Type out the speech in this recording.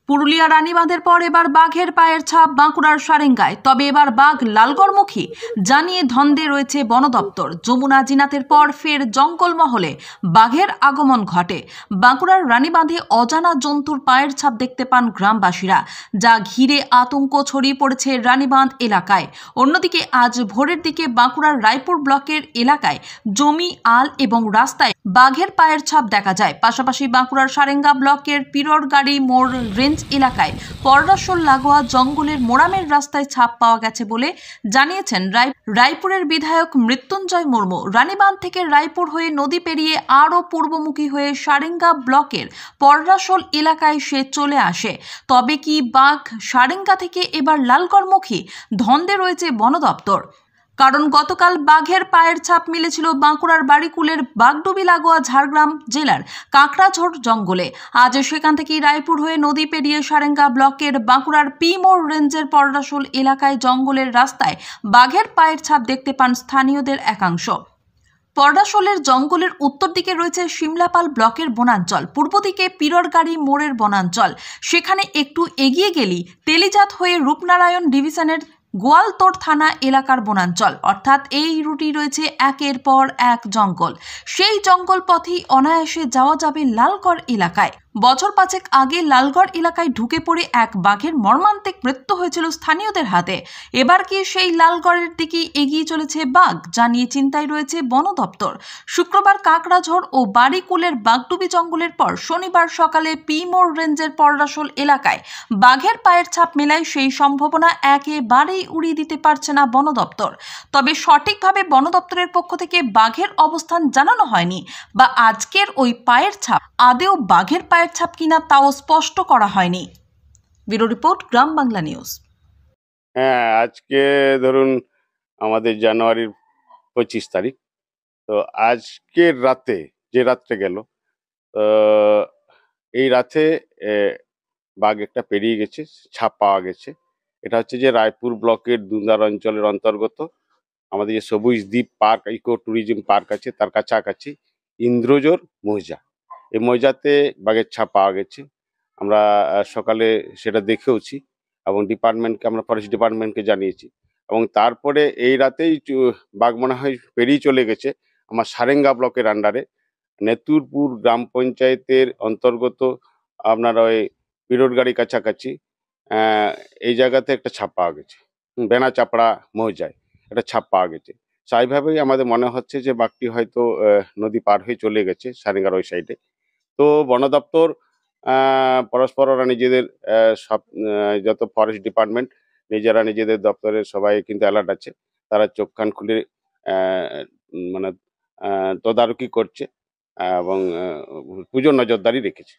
পুরুলিয়া রানীবাঁধের পর এবার বাঘের পায়ের ছাপ বাঁকুড়ার সারেঙ্গায়। তবে এবার বাঘ লালগড়মুখী জানিয়ে ধন্দে রয়েছে বন দপ্তর। যমুনা জিনাতের পর ফের জঙ্গলমহলে বাঘের আগমন ঘটে। বাঁকুড়ার রানীবাঁধে অজানা জন্তুর পায়ের ছাপ দেখতে পান গ্রামবাসীরা, যা ঘিরে আতঙ্ক ছড়িয়ে পড়েছে রানীবাঁধ এলাকায়। অন্যদিকে আজ ভোরের দিকে বাঁকুড়ার রায়পুর ব্লকের এলাকায় জমি, আল এবং রাস্তায় বাঘের পায়ের ছাপ দেখা যায়। পাশাপাশি বাঁকুড়ার সারেঙ্গা ব্লকের পিররগাড়ি মোড় রেঞ্জ এলাকায় পররাসোল লাগোয়া জঙ্গলের মোরামের রাস্তায় ছাপ পাওয়া গেছে বলে জানিয়েছেন রায়পুরের বিধায়ক মৃত্যুঞ্জয় মুর্মু। রানীবাঁধ থেকে রায়পুর হয়ে নদী পেরিয়ে আরও পূর্বমুখী হয়ে সারেঙ্গা ব্লকের পররাসোল এলাকায় সে চলে আসে। তবে কি বাঘ সারেঙ্গা থেকে এবার লালগড়মুখী? ধন্দে রয়েছে বন দপ্তর। কারণ গতকাল বাঘের পায়ের ছাপ মিলেছিল বাঁকুড়ার বাড়িকুলের বাগডুবি লাগোয়া ঝাড়গ্রাম জেলার কাঁকড়াঝোড় জঙ্গলে। আজ সেখান থেকেই রায়পুর হয়ে নদী পেরিয়ে সারেঙ্গা ব্লকের বাঁকুড়ার পি-মোড় রেঞ্জের পররাসোল এলাকায় জঙ্গলের রাস্তায় বাঘের পায়ের ছাপ দেখতে পান স্থানীয়দের একাংশ। পররাসোলের জঙ্গলের উত্তর দিকে রয়েছে সিমলাপাল ব্লকের বনাঞ্চল, পূর্ব দিকে পিররগাড়ি মোড়ের বনাঞ্চল। সেখানে একটু এগিয়ে গেলেই তেলিজাত হয়ে রূপনারায়ণ ডিভিশনের গোয়ালতোড় থানা এলাকার বনাঞ্চল। অর্থাৎ এই রুটই রয়েছে একের পর এক জঙ্গল। সেই জঙ্গল পথেই অনায়াসে যাওয়া যাবে লালগড় এলাকায়। বছর 5 আগে লালগড় এলাকায় ঢুকে পড়ে এক বাঘের মর্মান্তিক মৃত্যু হয়েছিল স্থানীয়দের হাতে। এবার কি সেই লালগড়ের দিকেই এগিয়ে চলেছে বাঘ জানিয়ে চিন্তায় রয়েছে বন দপ্তর। শুক্রবার কাঁকড়াঝোড় ও বাড়িকুলের বাগডুবি জঙ্গলের পর শনিবার সকালে পি-মোড় রেঞ্জের পররাসোল এলাকায় বাঘের পায়ের ছাপ মেলায় সেই সম্ভাবনা একেবারেই উড়িয়ে দিতে পারছে না বন দপ্তর। তবে সঠিকভাবে বন দপ্তরের পক্ষ থেকে বাঘের অবস্থান জানানো হয়নি বা আজকের ওই পায়ের ছাপ আদেও বাঘের পায়ের ছাপ কিনা তাও স্পষ্ট করা হয়নি। ব্যুরো রিপোর্ট, গ্রাম বাংলা নিউজ। হ্যাঁ, আজকে ধরুন আমাদের জানুয়ারির 25 তারিখ। তো আজকের রাতে যে রাত্রে গেল, এই রাতে বাঘ একটা পেরিয়ে গেছে, ছাপ পাওয়া গেছে। এটা হচ্ছে যে রায়পুর ব্লকের দুন্দার অঞ্চলের অন্তর্গত আমাদের যে সবুজ দ্বীপ পার্ক, ইকো ট্যুরিজম পার্ক আছে, তার কাছাকাছি ইন্দ্রজোর মৌজা। এই মৌজাতে বাঘের ছাপ পাওয়া গেছে। আমরা সকালে সেটা দেখেওছি এবং আমরা ফরেস্ট ডিপার্টমেন্টকে জানিয়েছি। এবং তারপরে এই রাতেই বাঘ মনে হয় পেরিয়ে চলে গেছে আমার সারেঙ্গা ব্লকের আন্ডারে নেতুরপুর গ্রাম পঞ্চায়েতের অন্তর্গত আপনার ওই পিররগাড়ি কাছাকাছি এই জায়গাতে একটা ছাপ পাওয়া গেছে। বেনা চাপড়া মৌজায় একটা ছাপ পাওয়া গেছে। স্বাভাবিকভাবেই আমাদের মনে হচ্ছে যে বাঘটি হয়তো নদী পার হয়ে চলে গেছে সারেঙ্গার ওই সাইডে। তো বন দপ্তর পরস্পর ওরা নিজেদের সব যত ফরেস্ট ডিপার্টমেন্ট নিজেরা নিজেদের দপ্তরের সবাই কিন্তু অ্যালার্ট আছে। তারা চোখ কান খুলে মানে তদারকি করছে এবং পুজো নজরদারি রেখেছে।